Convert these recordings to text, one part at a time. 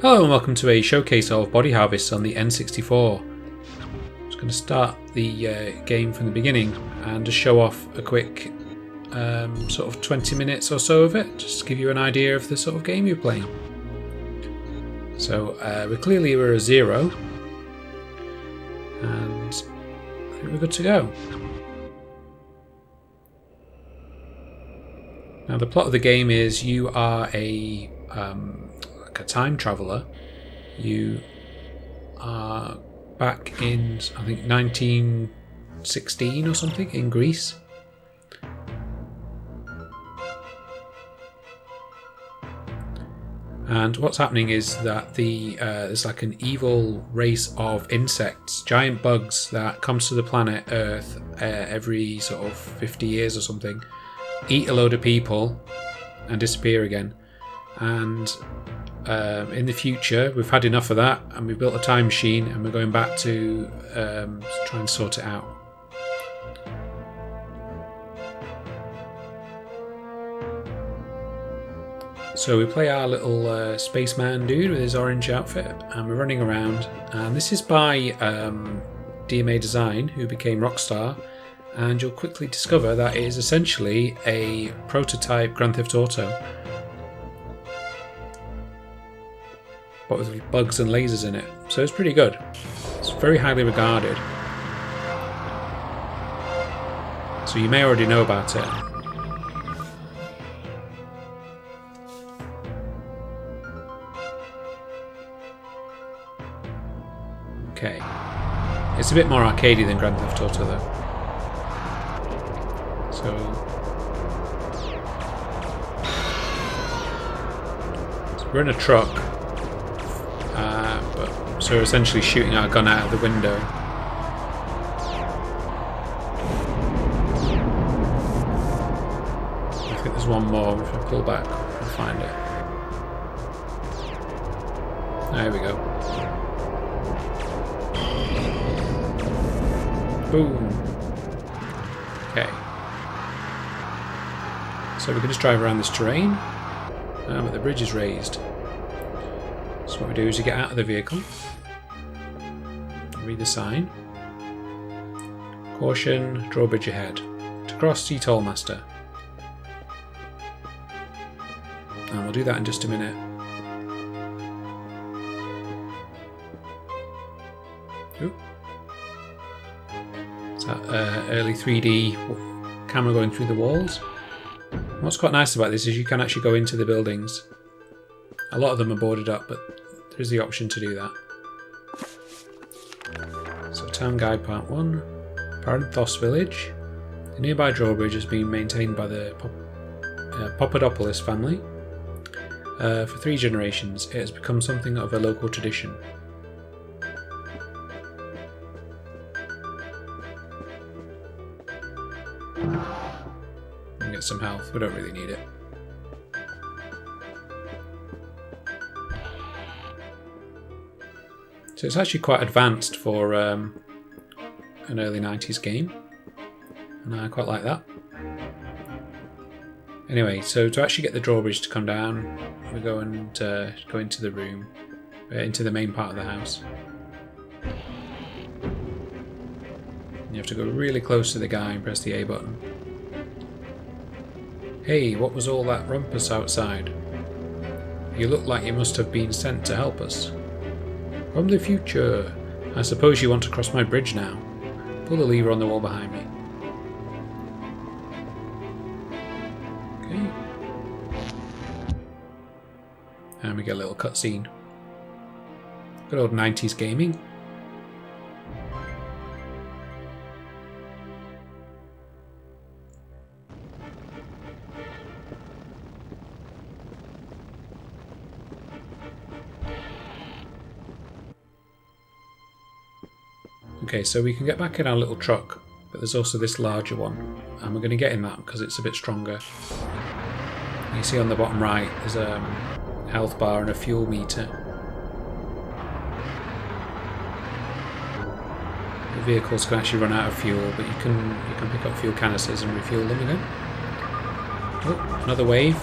Hello and welcome to a showcase of body harvests on the N64. I'm just going to start the game from the beginning and just show off a quick sort of 20 minutes or so of it, just to give you an idea of the sort of game you're playing. So we're a 0 and I think we're good to go. Now the plot of the game is you are a time traveller. You are back in, I think, 1916 or something in Greece. And what's happening is that there's like an evil race of insects, giant bugs that comes to the planet Earth every sort of 50 years or something, eat a load of people and disappear again. And in the future, we've had enough of that, and we've built a time machine, and we're going back to try and sort it out. So we play our little spaceman dude with his orange outfit, and we're running around. And this is by DMA Design, who became Rockstar, and you'll quickly discover that it is essentially a prototype Grand Theft Auto, but with bugs and lasers in it. So it's pretty good. It's very highly regarded. So you may already know about it. Okay. It's a bit more arcadey than Grand Theft Auto though. So we're in a truck. So we're essentially shooting our gun out of the window. I think there's one more. If I pull back, we'll find it. There we go. Boom. Okay. So we can just drive around this terrain, but the bridge is raised. So what we do is you get out of the vehicle, read the sign. Caution, drawbridge ahead. To cross, see Tollmaster. And we'll do that in just a minute. Ooh. It's that early 3D camera going through the walls. And what's quite nice about this is you can actually go into the buildings. A lot of them are boarded up, but there is the option to do that. So Town Guide Part 1, Paranthos Village. The nearby drawbridge has been maintained by the Papadopoulos family. For 3 generations, it has become something of a local tradition. And get some health, we don't really need it. So it's actually quite advanced for an early 90s game, and I quite like that. Anyway, so to actually get the drawbridge to come down, we go and go into the room, into the main part of the house. You have to go really close to the guy and press the A button. Hey, what was all that rumpus outside? You look like you must have been sent to help us. From the future. I suppose you want to cross my bridge now. Pull the lever on the wall behind me. Okay. And we get a little cutscene. Good old 90s gaming. Okay, so we can get back in our little truck, but there's also this larger one, and we're going to get in that because it's a bit stronger. You see on the bottom right, there's a health bar and a fuel meter. The vehicles can actually run out of fuel, but you can pick up fuel canisters and refuel them again. Oh, another wave.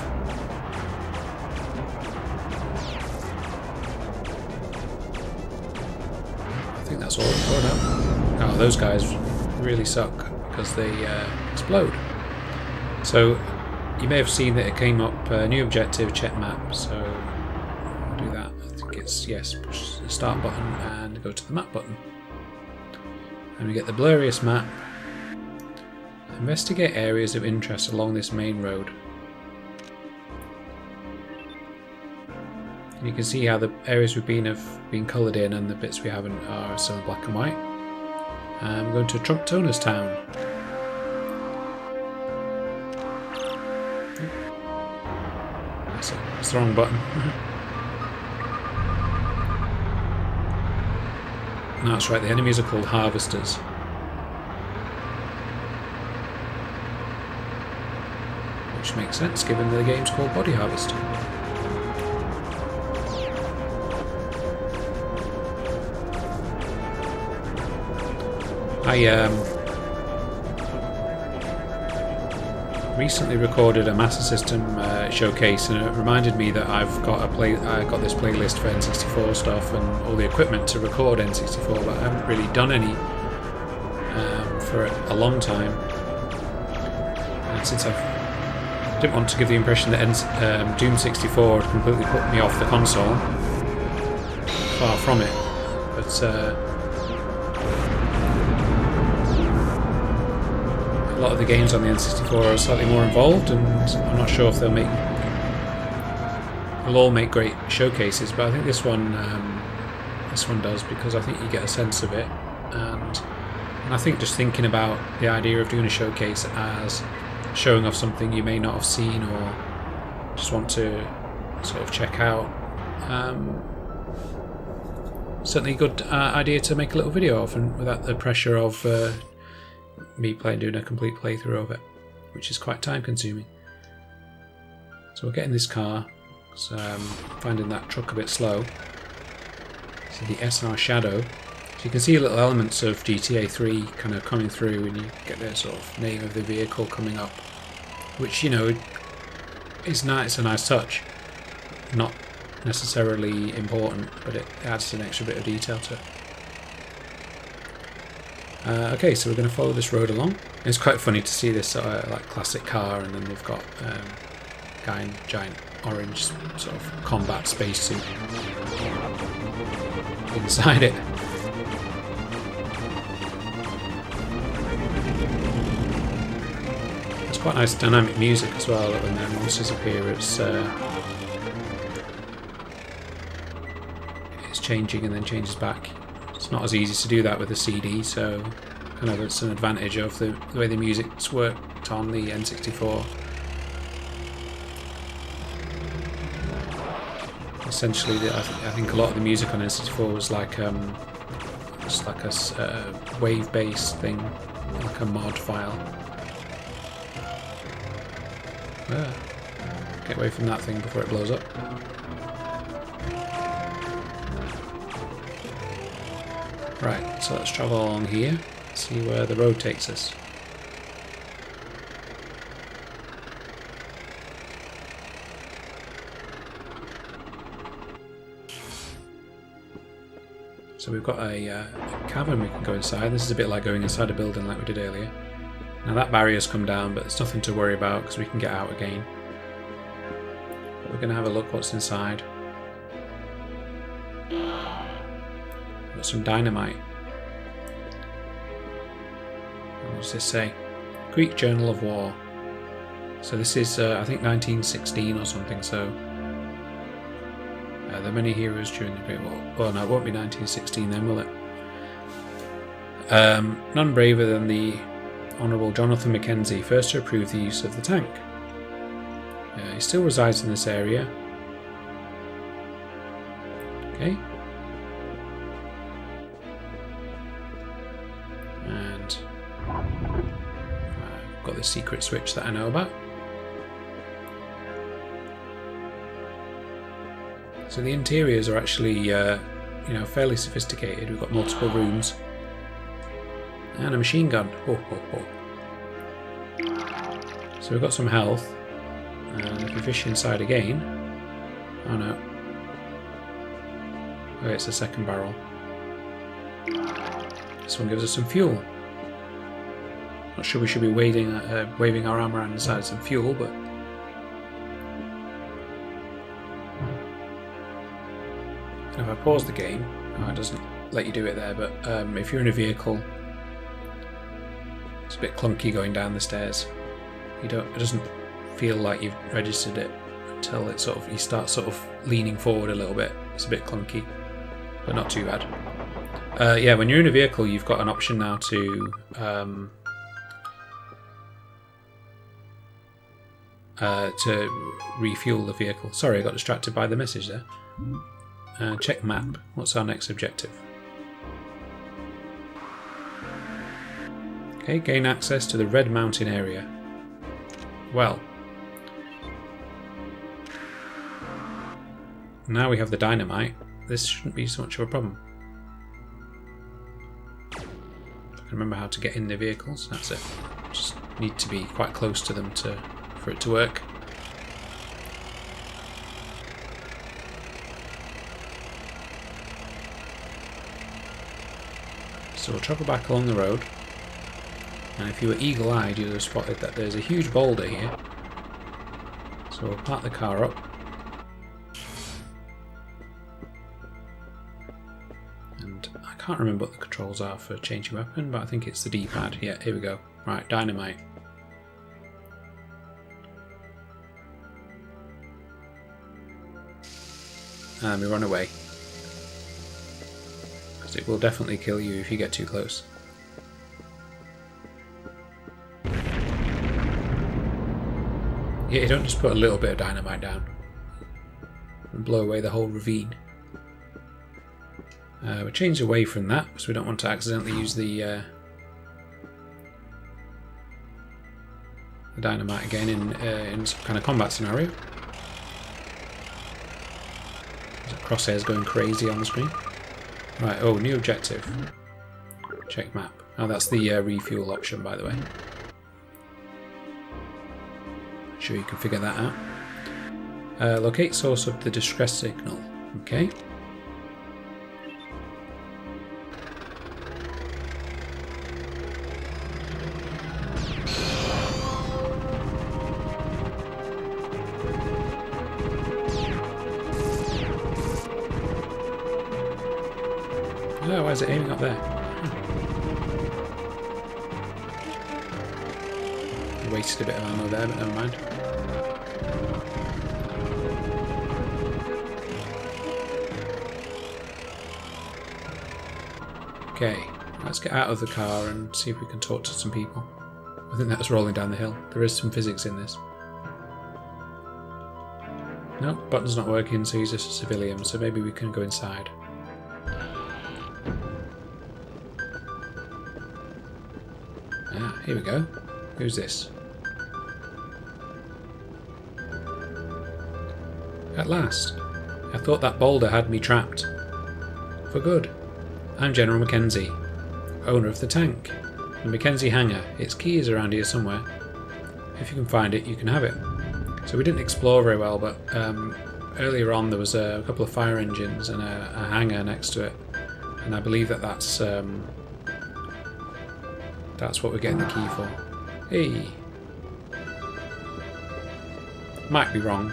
think that's all. Oh no. Oh, those guys really suck because they explode. So you may have seen that it came up new objective, check map. So I'll do that. I think it's yes, push the start button and go to the map button. And we get the blurriest map. Investigate areas of interest along this main road. And you can see how the areas we've been have been coloured in and the bits we haven't are still in black and white. I'm going to Trunk Toner's Town. That's the wrong button. No, that's right, the enemies are called harvesters. Which makes sense given the game's called Body Harvest. I recently recorded a Master System showcase, and it reminded me that I got this playlist for N64 stuff and all the equipment to record N64, but I haven't really done any for a long time. And since I didn't want to give the impression that Doom 64 had completely put me off the console, far from it, but a lot of the games on the N64 are slightly more involved, and I'm not sure if they'll all make great showcases, but I think this one does, because I think you get a sense of it, and I think just thinking about the idea of doing a showcase as showing off something you may not have seen or just want to sort of check out, certainly a good idea to make a little video of, and without the pressure of me doing a complete playthrough of it, which is quite time consuming. So we'll get in this car, because finding that truck a bit slow. So the SR Shadow. So you can see little elements of GTA 3 kind of coming through, and you get the sort of name of the vehicle coming up, which, you know, is nice. It's a nice touch. Not necessarily important, but it adds an extra bit of detail to it. Okay, so we're going to follow this road along. It's quite funny to see this like classic car, and then they've got guy in giant orange sort of combat spacesuit inside it. It's quite nice dynamic music as well when the monsters appear. It's changing and then changes back. It's not as easy to do that with a CD, so kind of it's an advantage of the way the music's worked on the N64. Essentially, I think a lot of the music on N64 was like just like a wave-based thing, like a mod file. Get away from that thing before it blows up. Right, so let's travel along here, see where the road takes us. So we've got a cavern we can go inside. This is a bit like going inside a building like we did earlier. Now that barrier's come down, but it's nothing to worry about because we can get out again. But we're going to have a look what's inside. Got some dynamite. What does this say? Greek Journal of War. So this is, I think, 1916 or something. So there are many heroes during the Great War. Well, no, it won't be 1916 then, will it? None braver than the Honourable Jonathan Mackenzie, first to approve the use of the tank. He still resides in this area. Okay. And I've got this secret switch that I know about. So the interiors are actually, fairly sophisticated. We've got multiple rooms and a machine gun. Ho, ho, ho. So we've got some health, and if we fish inside again, oh no, okay, it's the second barrel. This one gives us some fuel. Not sure we should be waving our arm around inside some fuel, but if I pause the game, it doesn't let you do it there, but if you're in a vehicle, it's a bit clunky going down the stairs. It doesn't feel like you've registered it until it you start sort of leaning forward a little bit. It's a bit clunky, but not too bad. Yeah, when you're in a vehicle, you've got an option now to refuel the vehicle. Sorry, I got distracted by the message there. Check map. What's our next objective? Okay, gain access to the Red Mountain area. Well, now we have the dynamite. This shouldn't be so much of a problem. I can remember how to get in the vehicles. That's it. Just need to be quite close to them for it to work. So we'll travel back along the road, and if you were eagle-eyed you'd have spotted that there's a huge boulder here. So we'll park the car up, and I can't remember what the controls are for changing weapon, but I think it's the D-pad. Yeah, here we go. Right, dynamite. And we run away. It will definitely kill you if you get too close. Yeah, you don't just put a little bit of dynamite down and blow away the whole ravine. We change away from that because we don't want to accidentally use the dynamite again in some kind of combat scenario. There's a crosshairs going crazy on the screen. Right, oh, new objective. Check map. Oh, that's the refuel option, by the way. I'm sure you can figure that out. Locate source of the distress signal. Okay. Oh, why is it aiming up there? I wasted a bit of ammo there, but never mind. Okay, let's get out of the car and see if we can talk to some people. I think that's rolling down the hill. There is some physics in this. No, button's not working, so he's just a civilian, so maybe we can go inside. Ah, here we go. Who's this? At last. I thought that boulder had me trapped. For good. I'm General Mackenzie, owner of the tank. The Mackenzie hangar. Its key is around here somewhere. If you can find it, you can have it. So we didn't explore very well, but earlier on there was a couple of fire engines and a hangar next to it. And I believe that's what we're getting the key for. Hey! Might be wrong.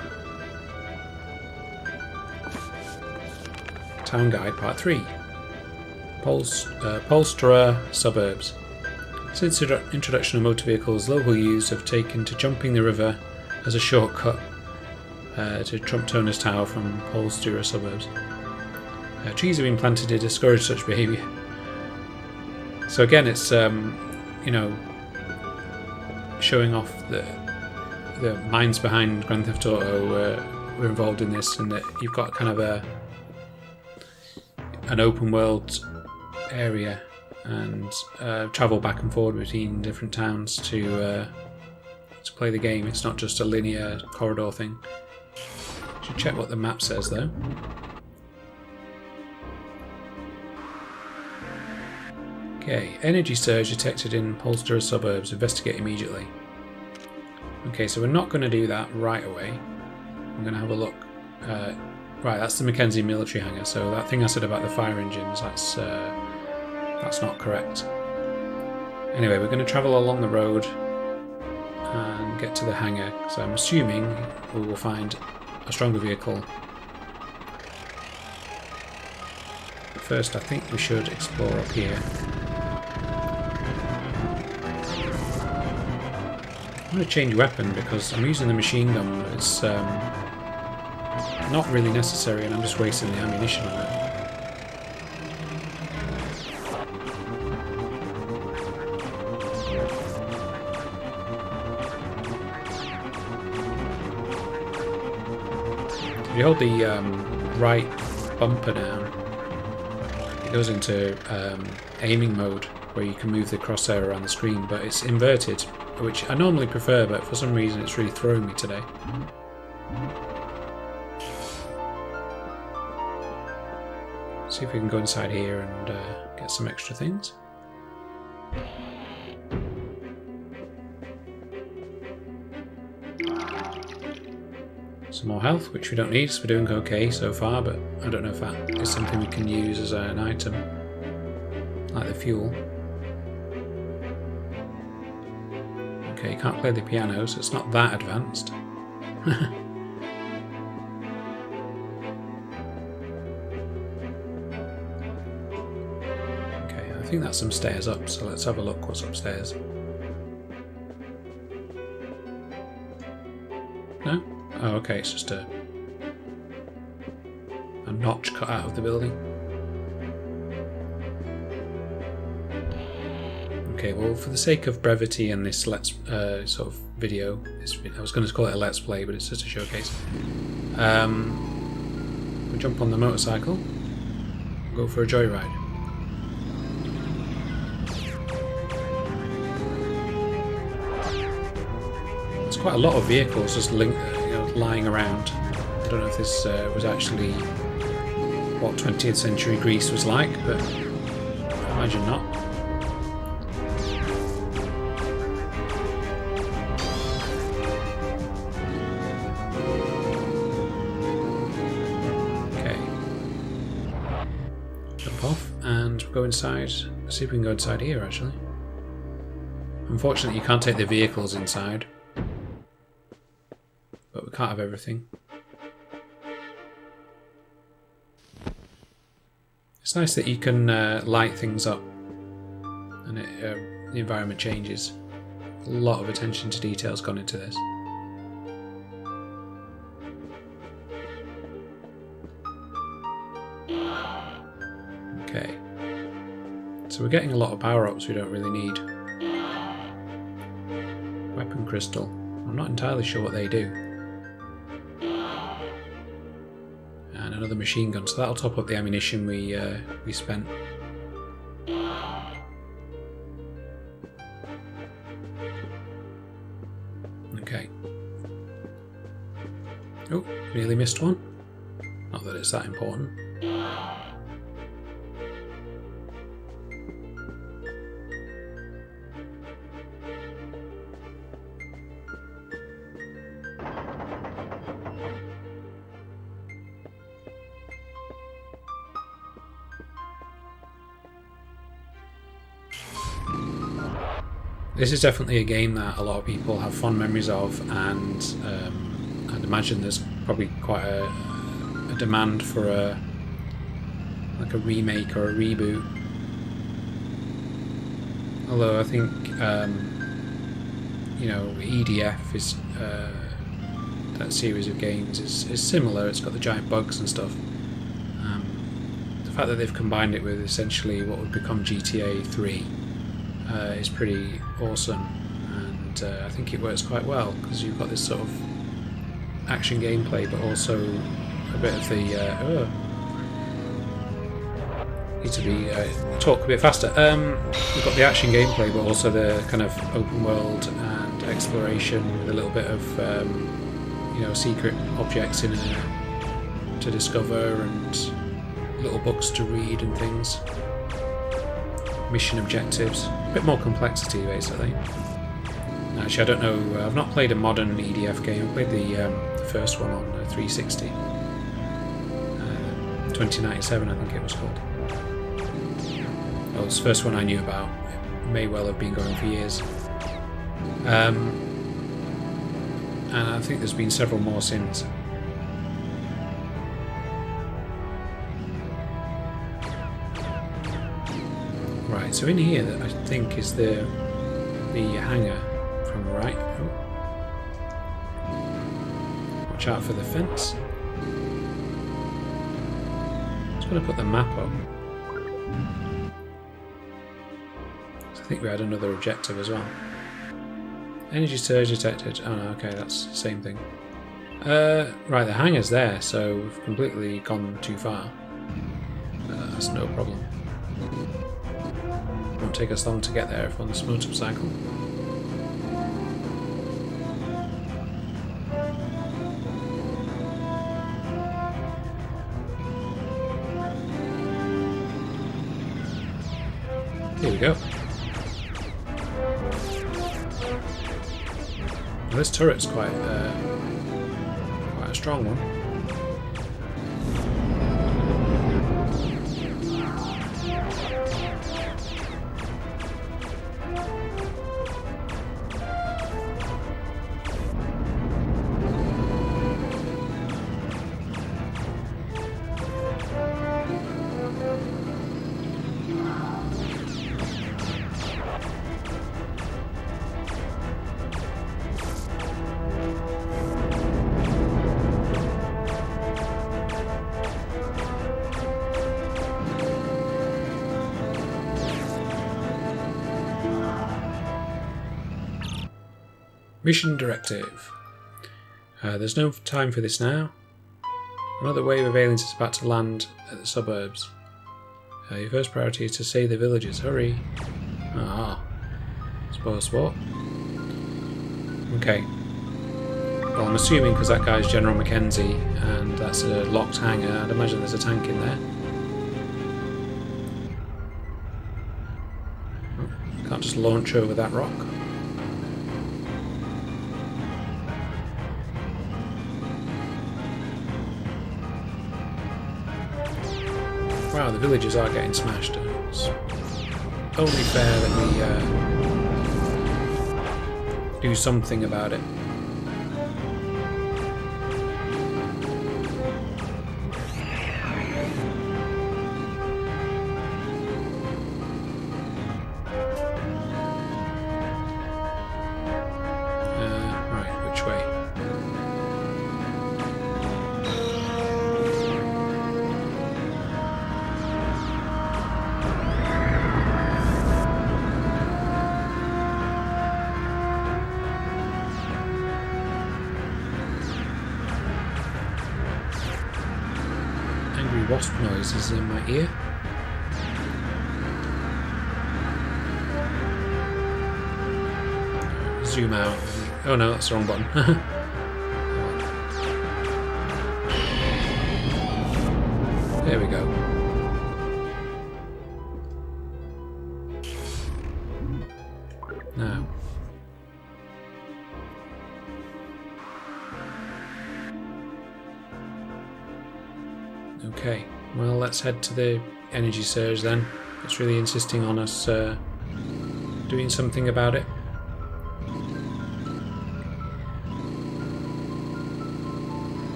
Town Guide Part 3. POLLSTURA Suburbs. Since the introduction of motor vehicles, local youths have taken to jumping the river as a shortcut to Trump Toner's Tower from POLLSTURA Suburbs. Trees have been planted to discourage such behaviour. So again, it's you know, showing off the minds behind Grand Theft Auto were involved in this, and that you've got kind of an open world area and travel back and forward between different towns to play the game. It's not just a linear corridor thing. Should check what the map says though. Okay, energy surge detected in POLLSTURA suburbs. Investigate immediately. Okay, so we're not going to do that right away. I'm going to have a look. Right, that's the Mackenzie military hangar. So that thing I said about the fire engines, that's That's not correct. Anyway, we're going to travel along the road and get to the hangar, so I'm assuming we will find a stronger vehicle. But first, I think we should explore up here. I'm going to change weapon because I'm using the machine gun, but it's not really necessary and I'm just wasting the ammunition on it. If you hold the right bumper down, it goes into aiming mode where you can move the crosshair around the screen, but it's inverted, which I normally prefer, but for some reason it's really throwing me today. See if we can go inside here and get some extra things. Some more health, which we don't need, so we're doing okay so far, but I don't know if that is something we can use as an item, like the fuel. Okay, you can't play the piano, so it's not that advanced. Okay, I think that's some stairs up, so let's have a look what's upstairs. No? Oh, okay, it's just a notch cut out of the building. Okay, well, for the sake of brevity in this sort of video, I was going to call it a let's play, but it's just a showcase. We'll jump on the motorcycle, go for a joyride. There's quite a lot of vehicles just lying around. I don't know if this was actually what 20th century Greece was like, but I imagine not. Okay. Jump off and go inside. Let's see if we can go inside here actually. Unfortunately you can't take the vehicles inside. But we can't have everything. It's nice that you can light things up and the environment changes. A lot of attention to detail's gone into this. Okay. So we're getting a lot of power-ups we don't really need. Weapon crystal. I'm not entirely sure what they do. And another machine gun, so that'll top up the ammunition we spent. Okay. Oh, nearly missed one. Not that it's that important. This is definitely a game that a lot of people have fond memories of, and I'd imagine there's probably quite a demand for a remake or a reboot. Although I think EDF is that series of games is similar. It's got the giant bugs and stuff. The fact that they've combined it with essentially what would become GTA 3 is pretty awesome, and I think it works quite well because you've got this sort of action gameplay, but also a bit of the need to be talk a bit faster. You've got the action gameplay, but also the kind of open world and exploration with a little bit of secret objects in it to discover and little books to read and things. Mission objectives, a bit more complexity basically. Actually, I don't know, I've not played a modern EDF game. I played the first one on 360. 2097 I think it was called. Well, it's the first one I knew about. It may well have been going for years. And I think there's been several more since. Right, so in here, I think is the hangar from the right. Oh. Watch out for the fence. Just going to put the map up. So I think we had another objective as well. Energy surge detected. Oh no, okay, that's the same thing. Right, the hangar's there, so we've completely gone too far. That's no problem. Won't take us long to get there if on this motorcycle. Here we go. Well, this turret's quite a strong one. Mission directive. There's no time for this now. Another wave of aliens is about to land at the suburbs. Your first priority is to save the villagers. Hurry. Ah. Spoil sport. Okay. Well, I'm assuming because that guy's General Mackenzie and that's a locked hangar, I'd imagine there's a tank in there. Oh, can't just launch over that rock. Wow, the villagers are getting smashed. It's only fair that we do something about it. Right, which way? Wasp noises in my ear. Zoom out. Oh no, that's the wrong button. There we go. Now. Okay, well let's head to the energy surge then. It's really insisting on us doing something about it.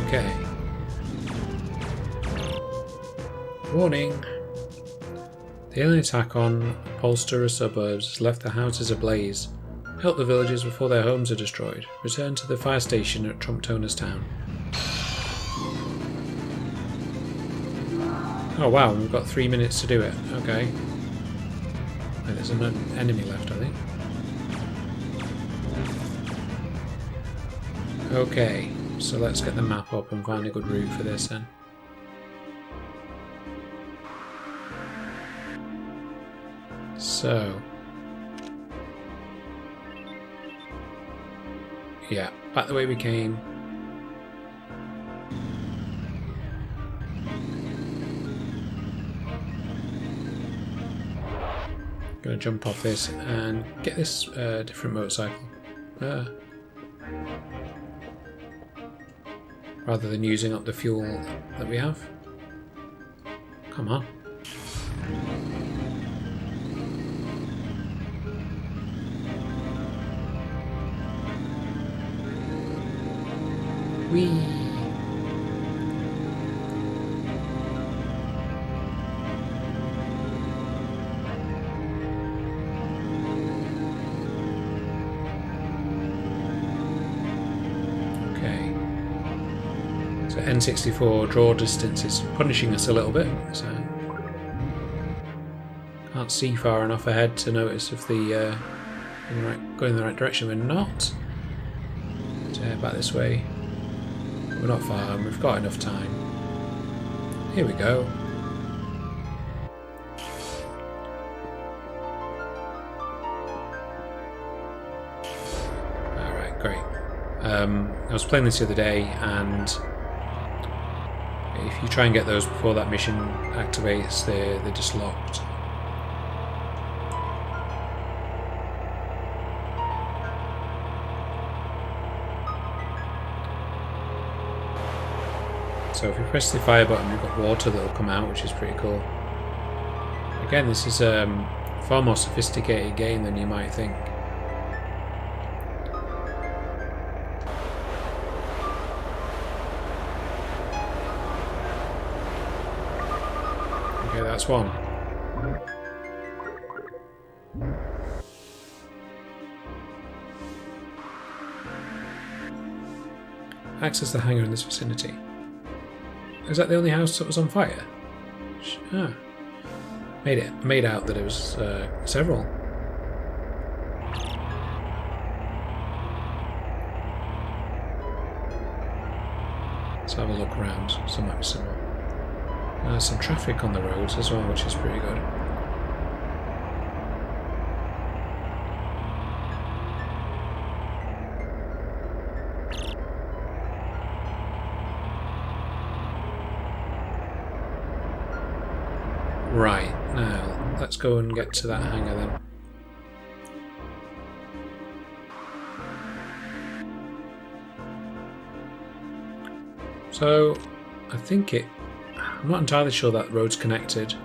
Okay. Warning! The alien attack on POLLSTURA suburbs has left the houses ablaze. Help the villagers before their homes are destroyed. Return to the fire station at Trumptoner's town. Oh wow, we've got 3 minutes to do it. Okay. Wait, there's an enemy left, I think. Okay, so let's get the map up and find a good route for this then. So, yeah, back the way we came. Gonna jump off this and get this different motorcycle. Rather than using up the fuel that we have. Come on. Whee! So N64 draw distance is punishing us a little bit, so can't see far enough ahead to notice if the going in the right direction. We're not. So back this way. We're not far, and we've got enough time. Here we go. Alright, great. I was playing this the other day, and if you try and get those before that mission activates, they're just locked. So if you press the fire button, you've got water that will come out, which is pretty cool. Again, this is a far more sophisticated game than you might think. Okay, that's one. Access the hangar in this vicinity. Is that the only house that was on fire? Ah. Made out that it was several. Let's have a look around. Some might be similar. There's some traffic on the roads as well, which is pretty good. Right, now let's go and get to that hangar then. So, I think I'm not entirely sure that road's connected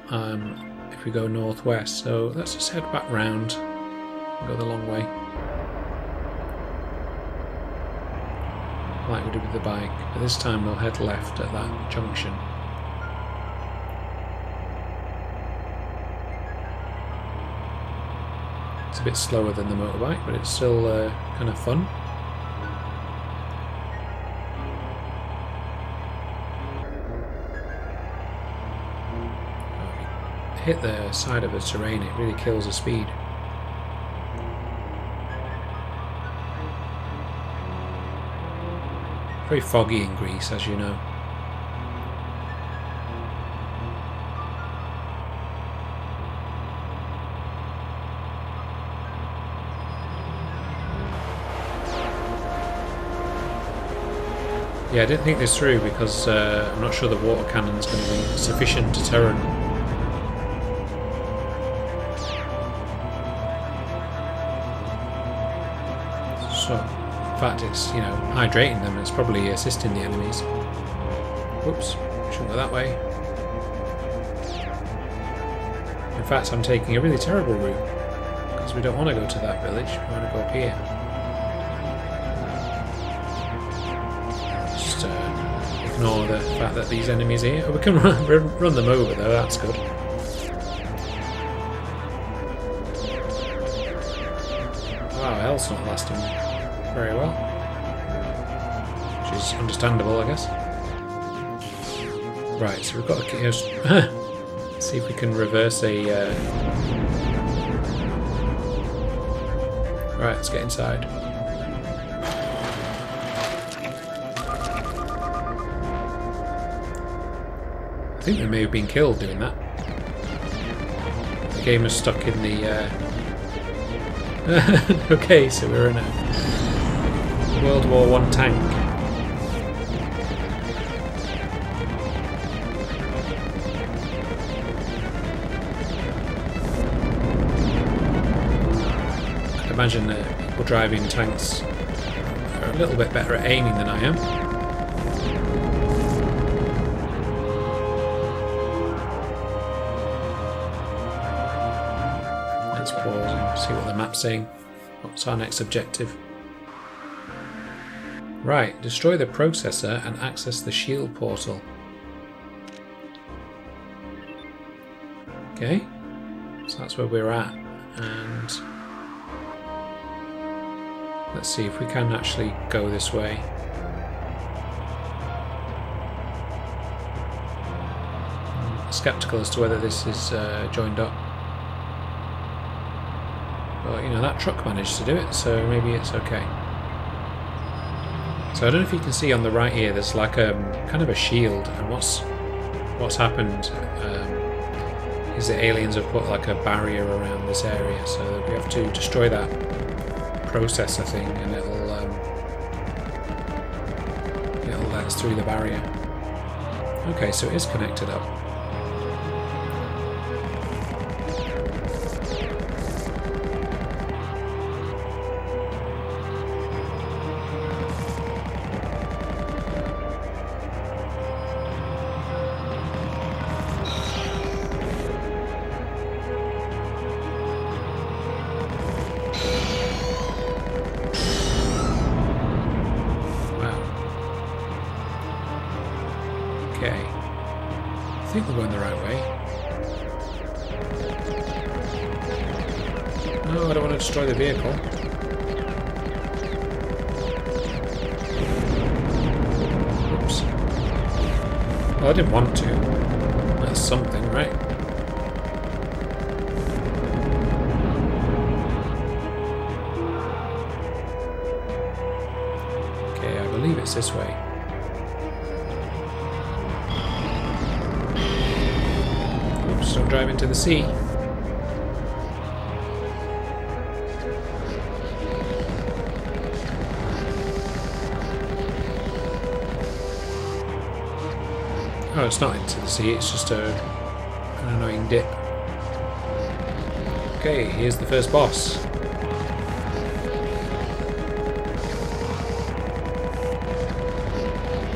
if we go northwest, so let's just head back round and go the long way. Like we did with the bike, but this time we'll head left at that junction. It's a bit slower than the motorbike, but it's still kind of fun. Hit the side of the terrain, it really kills the speed. Very foggy in Greece, as you know. Yeah, I didn't think this through because I'm not sure the water cannon's going to be sufficient deterrent. So, in fact, it's, you know, hydrating them. It's probably assisting the enemies. Whoops, shouldn't go that way. In fact, I'm taking a really terrible route because we don't want to go to that village. We want to go up here. Ignore the fact that these enemies are here. Oh, we can run them over though, that's good. Wow, health's not lasting very well. Which is understandable, I guess. Right, so we've got to see if we can reverse a... Right, let's get inside. I think they may have been killed doing that. game is stuck in the... Okay, so we're in a World War I tank. I'd imagine that people driving tanks are a little bit better at aiming than I am. Let's pause and see what the map's saying. What's our next objective? Right, destroy the processor and access the shield portal. Okay, so that's where we're at, and let's see if we can actually go this way. I'm skeptical as to whether this is joined up. But you know, that truck managed to do it, so maybe it's okay. So I don't know if you can see on the right here, there's like a kind of a shield, and what's happened is the aliens have put like a barrier around this area, so we have to destroy that processor thing, and it'll let us through the barrier. Okay, so it is connected up. Okay, I think we're going the right way. No, I don't want to destroy the vehicle. Oops. Well, I didn't want to. That's something, right? Okay, I believe it's this way. Don't drive into the sea. Oh, it's not into the sea, it's just an annoying dip. Okay, here's the first boss.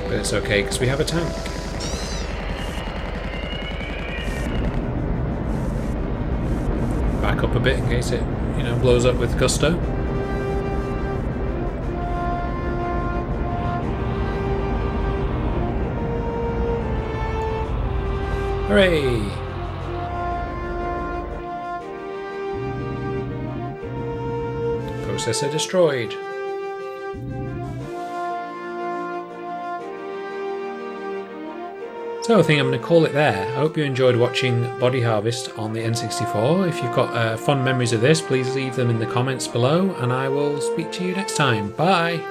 But it's okay because we have a tank. Back up a bit in case it, you know, blows up with gusto. Hooray! Processor destroyed. So I think I'm going to call it there. I hope you enjoyed watching Body Harvest on the N64. If you've got fond memories of this, please leave them in the comments below, and I will speak to you next time. Bye!